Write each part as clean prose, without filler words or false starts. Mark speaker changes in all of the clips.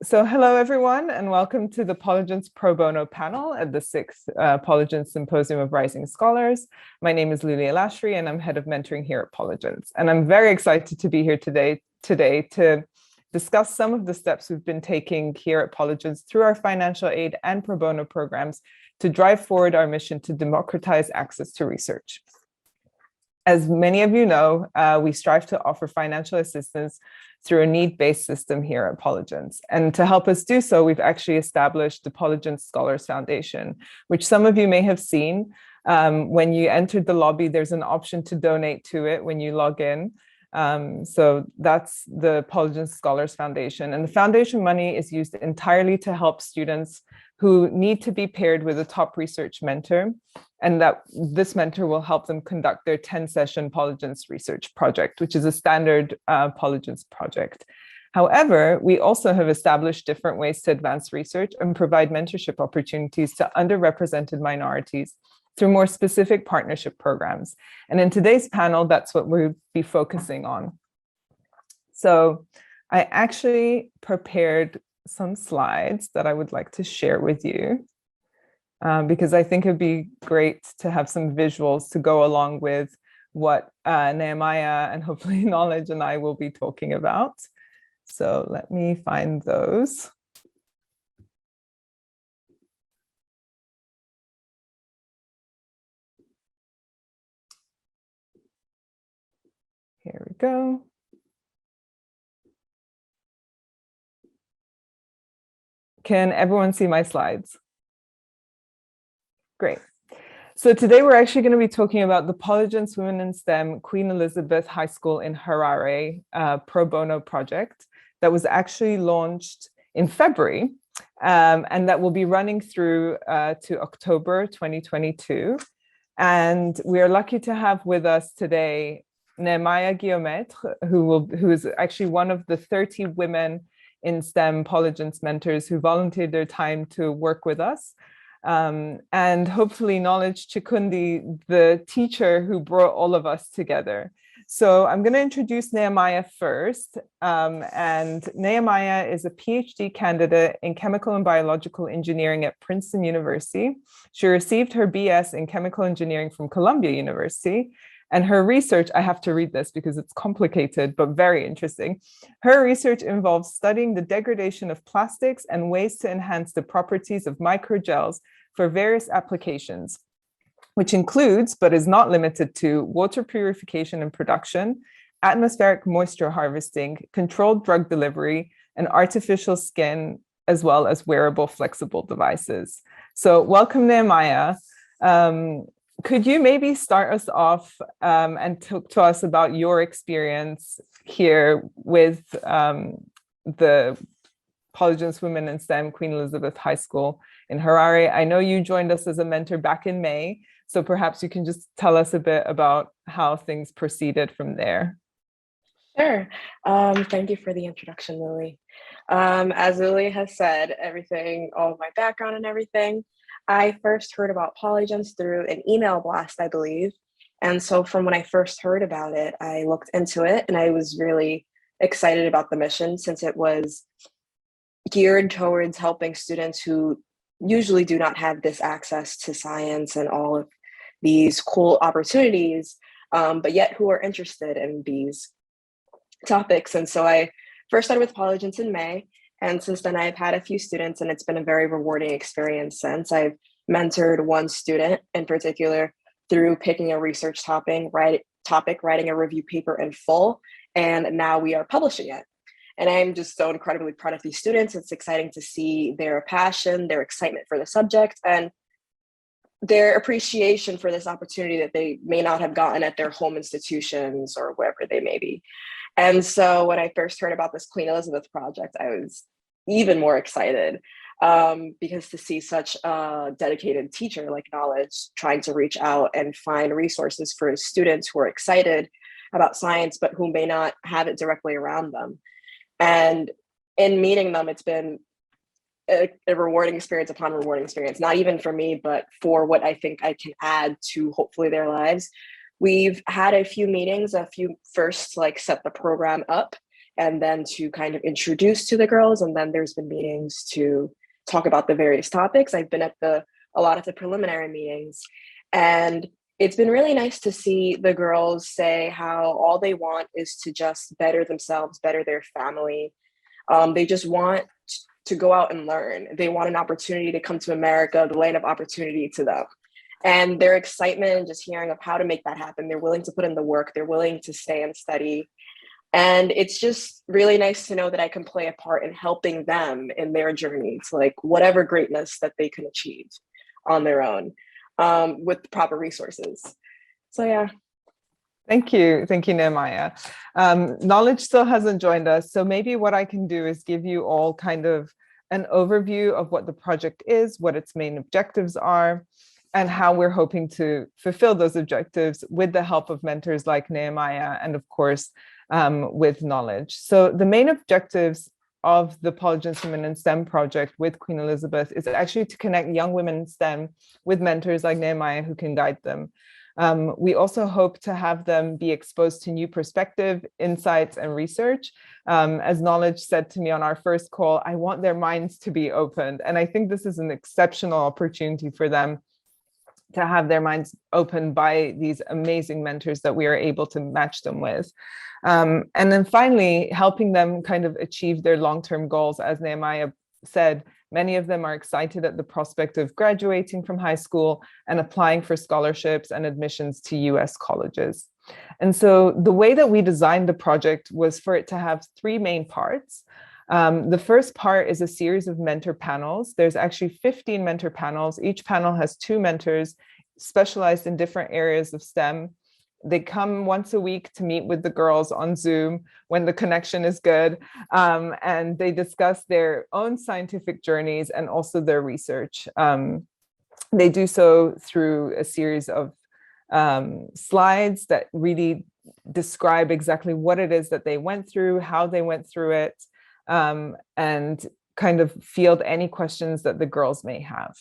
Speaker 1: So hello, everyone, and welcome to the Polygence Pro Bono panel at the 6th Polygence Symposium of Rising Scholars. My name is Lilia Lashri, and I'm head of mentoring here at Polygence. And I'm very excited to be here today to discuss some of the steps we've been taking here at Polygence through our financial aid and pro bono programs to drive forward our mission to democratize access to research. As many of you know, we strive to offer financial assistance through a need-based system here at Polygence. And to help us do so, we've actually established the Polygence Scholars Foundation, which some of you may have seen. When you entered the lobby, there's an option to donate to it when you log in. So that's the Polygence Scholars Foundation. And the foundation money is used entirely to help students who need to be paired with a top research mentor, and that this mentor will help them conduct their 10-session Polygence research project, which is a standard Polygence project. However, we also have established different ways to advance research and provide mentorship opportunities to underrepresented minorities through more specific partnership programs. And in today's panel, that's what we'll be focusing on. So I actually prepared some slides that I would like to share with you because I think it'd be great to have some visuals to go along with what Nehemiah and hopefully Knowledge and I will be talking about. So let me find those. Here we go. Can everyone see my slides? Great. So today we're actually going to be talking about the Polygence Women in STEM Queen Elizabeth High School in Harare pro bono project that was actually launched in February and that will be running through to October 2022. And we are lucky to have with us today Nehemiah Guillaumetre, who is actually one of the 30 women in STEM Polygence mentors who volunteered their time to work with us. And hopefully Knowledge Chikundi, the teacher who brought all of us together. So I'm going to introduce Nehemiah first. And Nehemiah is a PhD candidate in chemical and biological engineering at Princeton University. She received her BS in chemical engineering from Columbia University. And her research, I have to read this because it's complicated, but very interesting. Her research involves studying the degradation of plastics and ways to enhance the properties of microgels for various applications, which includes, but is not limited to, water purification and production, atmospheric moisture harvesting, controlled drug delivery, and artificial skin, as well as wearable flexible devices. So welcome, Nehemiah. Could you maybe start us off and talk to us about your experience here with the Polygence Women in STEM Queen Elizabeth High School in Harare? I know you joined us as a mentor back in May, so perhaps you can just tell us a bit about how things proceeded from there.
Speaker 2: Sure. Thank you for the introduction, Lily. As Lily has said, all of my background and everything, I first heard about Polygence through an email blast, I believe. And so from when I first heard about it, I looked into it and I was really excited about the mission since it was geared towards helping students who usually do not have this access to science and all of these cool opportunities, but yet who are interested in these topics. And so I first started with Polygence in May. And since then, I've had a few students, and it's been a very rewarding experience since. I've mentored one student in particular through picking a research topic, writing a review paper in full, and now we are publishing it. And I'm just so incredibly proud of these students. It's exciting to see their passion, their excitement for the subject, and their appreciation for this opportunity that they may not have gotten at their home institutions or wherever they may be. And so when I first heard about this Queen Elizabeth project, I was even more excited because to see such a dedicated teacher like Knowledge trying to reach out and find resources for students who are excited about science, but who may not have it directly around them. And in meeting them, it's been a rewarding experience upon rewarding experience, not even for me, but for what I think I can add to hopefully their lives. We've had a few meetings, a few first set the program up, and then to kind of introduce to the girls. And then there's been meetings to talk about the various topics. I've been at a lot of the preliminary meetings, and it's been really nice to see the girls say how all they want is to just better themselves, better their family. They just want to go out and learn. They want an opportunity to come to America, the land of opportunity to them. And their excitement and just hearing of how to make that happen, they're willing to put in the work, they're willing to stay and study. And it's just really nice to know that I can play a part in helping them in their journey to like whatever greatness that they can achieve on their own, with proper resources. So yeah.
Speaker 1: Thank you, Nehemiah. Knowledge still hasn't joined us, so maybe what I can do is give you all kind of an overview of what the project is, what its main objectives are, and how we're hoping to fulfill those objectives with the help of mentors like Nehemiah and, of course, with Knowledge. So the main objectives of the Polygence Women in STEM project with Queen Elizabeth is actually to connect young women in STEM with mentors like Nehemiah who can guide them. We also hope to have them be exposed to new perspective, insights, and research. As Knowledge said to me on our first call, I want their minds to be opened. And I think this is an exceptional opportunity for them to have their minds opened by these amazing mentors that we are able to match them with. And then finally, helping them kind of achieve their long-term goals. As Nehemiah said, many of them are excited at the prospect of graduating from high school and applying for scholarships and admissions to US colleges. And so the way that we designed the project was for it to have three main parts. The first part is a series of mentor panels. There's actually 15 mentor panels. Each panel has 2 mentors specialized in different areas of STEM. They come once a week to meet with the girls on Zoom when the connection is good, and they discuss their own scientific journeys and also their research. They do so through a series of slides that really describe exactly what it is that they went through, how they went through it, and kind of field any questions that the girls may have.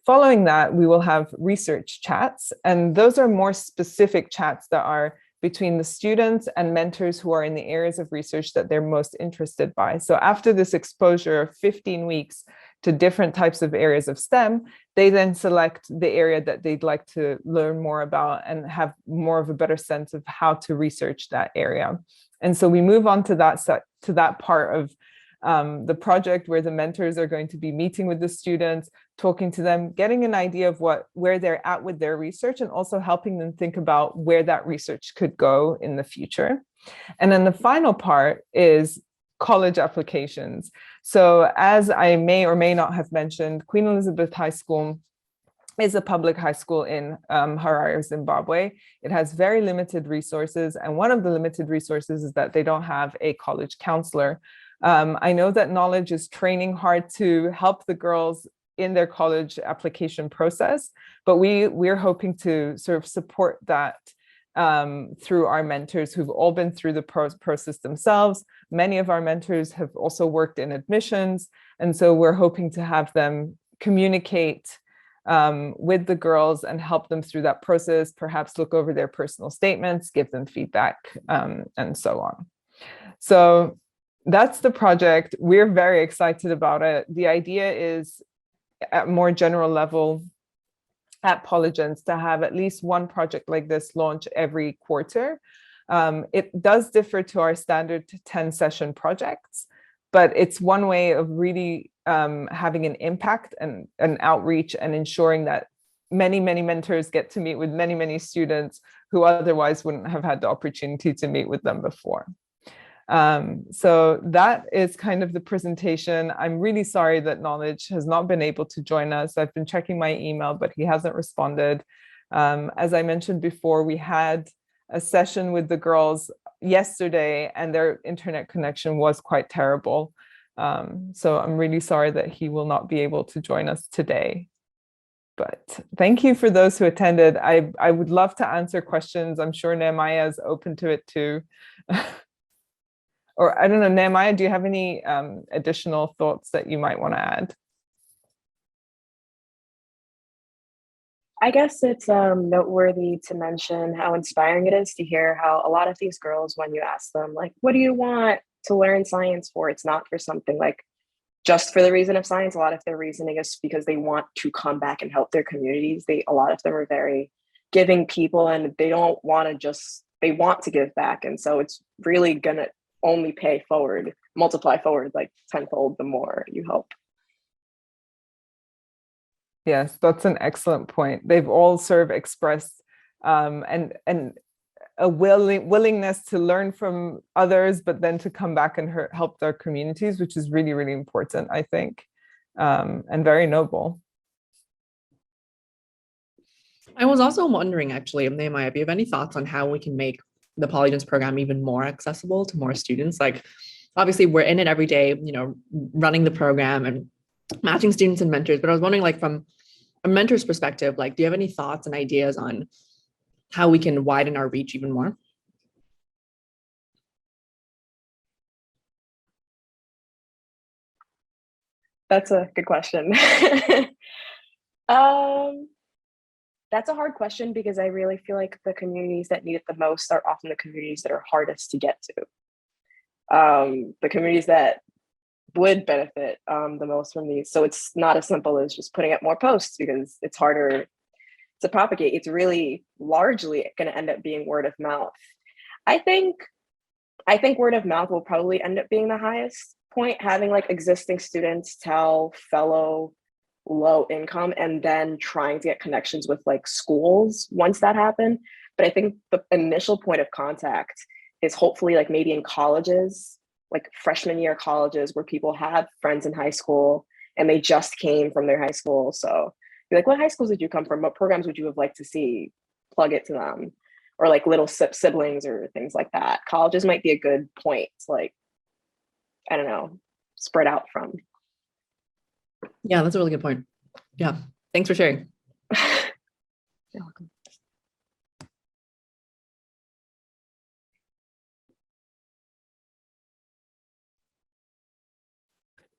Speaker 1: Following that, we will have research chats, and those are more specific chats that are between the students and mentors who are in the areas of research that they're most interested by. So after this exposure of 15 weeks to different types of areas of STEM, they then select the area that they'd like to learn more about and have more of a better sense of how to research that area. And so we move on to that part of the project where the mentors are going to be meeting with the students, talking to them, getting an idea of where they're at with their research, and also helping them think about where that research could go in the future. And then the final part is college applications. So as I may or may not have mentioned, Queen Elizabeth High School is a public high school in Harare, Zimbabwe. It has very limited resources, and one of the limited resources is that they don't have a college counselor. I know that Knowledge is training hard to help the girls in their college application process, but we're hoping to sort of support that through our mentors who've all been through the process themselves. Many of our mentors have also worked in admissions, and so we're hoping to have them communicate with the girls and help them through that process, perhaps look over their personal statements, give them feedback, and so on. So that's the project. We're very excited about it. The idea is, at more general level, at Polygence, to have at least one project like this launch every quarter. It does differ to our standard 10-session projects, but it's one way of really having an impact and an outreach and ensuring that many, many mentors get to meet with many, many students who otherwise wouldn't have had the opportunity to meet with them before. So that is kind of the presentation. I'm really sorry that Knowledge has not been able to join us. I've been checking my email, but he hasn't responded. As I mentioned before, we had a session with the girls yesterday and their internet connection was quite terrible. So I'm really sorry that he will not be able to join us today. But thank you for those who attended. I would love to answer questions. I'm sure Nehemiah is open to it too. Or I don't know, Nehemiah, do you have any additional thoughts that you might want to add?
Speaker 2: I guess it's noteworthy to mention how inspiring it is to hear how a lot of these girls, when you ask them, like, what do you want to learn science for. It's not for something like just for the reason of science. A lot of their reasoning is because they want to come back and help their communities. A lot of them are very giving people, and they don't want to just, they want to give back. And so it's really gonna only pay forward, multiply forward like tenfold the more you help.
Speaker 1: Yes, that's an excellent point. They've all sort of expressed and a willingness to learn from others, but then to come back and help their communities, which is really, really important, I think, and very noble.
Speaker 3: I was also wondering, actually, Nehemiah, if you have any thoughts on how we can make the Polygence program even more accessible to more students? Like, obviously, we're in it every day, you know, running the program and matching students and mentors. But I was wondering, like, from a mentor's perspective, like, do you have any thoughts and ideas on how we can widen our reach even more?
Speaker 2: That's a good question. That's a hard question because I really feel like the communities that need it the most are often the communities that are hardest to get to. The communities that would benefit the most from these. So it's not as simple as just putting up more posts because it's harder to propagate. It's really largely going to end up being word of mouth. I think word of mouth will probably end up being the highest point, having like existing students tell fellow low income and then trying to get connections with like schools once that happened. But I think the initial point of contact is hopefully like maybe in colleges, like freshman year colleges where people have friends in high school and they just came from their high school. So be like, what high schools did you come from? What programs would you have liked to see? Plug it to them. Or like little siblings or things like that. Colleges might be a good point to like, I don't know, spread out from.
Speaker 3: Yeah, that's a really good point. Yeah, thanks for sharing.
Speaker 2: You're welcome.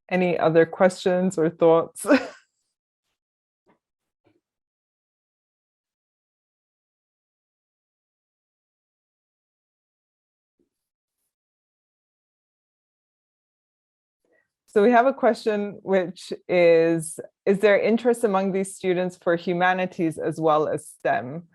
Speaker 1: Any other questions or thoughts? So we have a question, which is there interest among these students for humanities as well as STEM?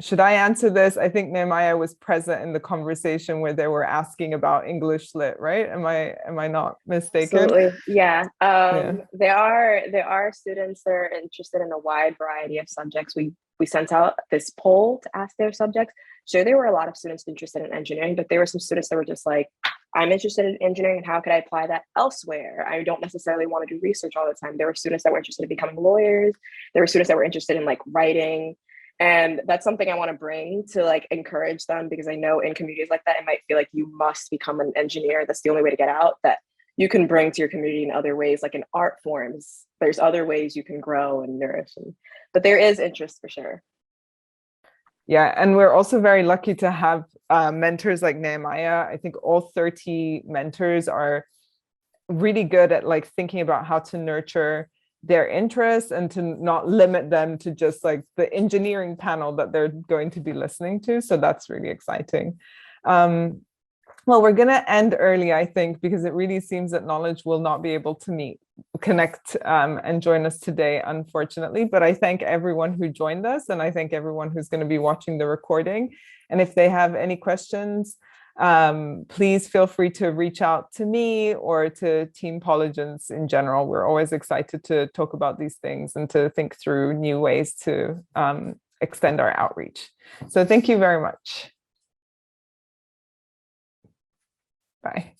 Speaker 1: Should I answer this? I think Nehemiah was present in the conversation where they were asking about English Lit, right? Am I not mistaken?
Speaker 2: Absolutely, yeah.
Speaker 1: Yeah.
Speaker 2: There are students that are interested in a wide variety of subjects. We sent out this poll to ask their subjects. Sure, there were a lot of students interested in engineering, but there were some students that were just like, I'm interested in engineering and how could I apply that elsewhere? I don't necessarily want to do research all the time. There were students that were interested in becoming lawyers. There were students that were interested in like writing. And that's something I want to bring to like encourage them, because I know in communities like that, it might feel like you must become an engineer. That's the only way to get out. That you can bring to your community in other ways, like in art forms. There's other ways you can grow and nourish. But there is interest for sure.
Speaker 1: Yeah, and we're also very lucky to have mentors like Nehemiah. I think all 30 mentors are really good at like thinking about how to nurture their interests and to not limit them to just like the engineering panel that they're going to be listening to. So that's really exciting. Well, we're going to end early, I think, because it really seems that Knowledge will not be able to connect and join us today, unfortunately. But I thank everyone who joined us, and I thank everyone who's going to be watching the recording. And if they have any questions, please feel free to reach out to me or to Team Polygence in general. We're always excited to talk about these things and to think through new ways to extend our outreach. So thank you very much. Bye.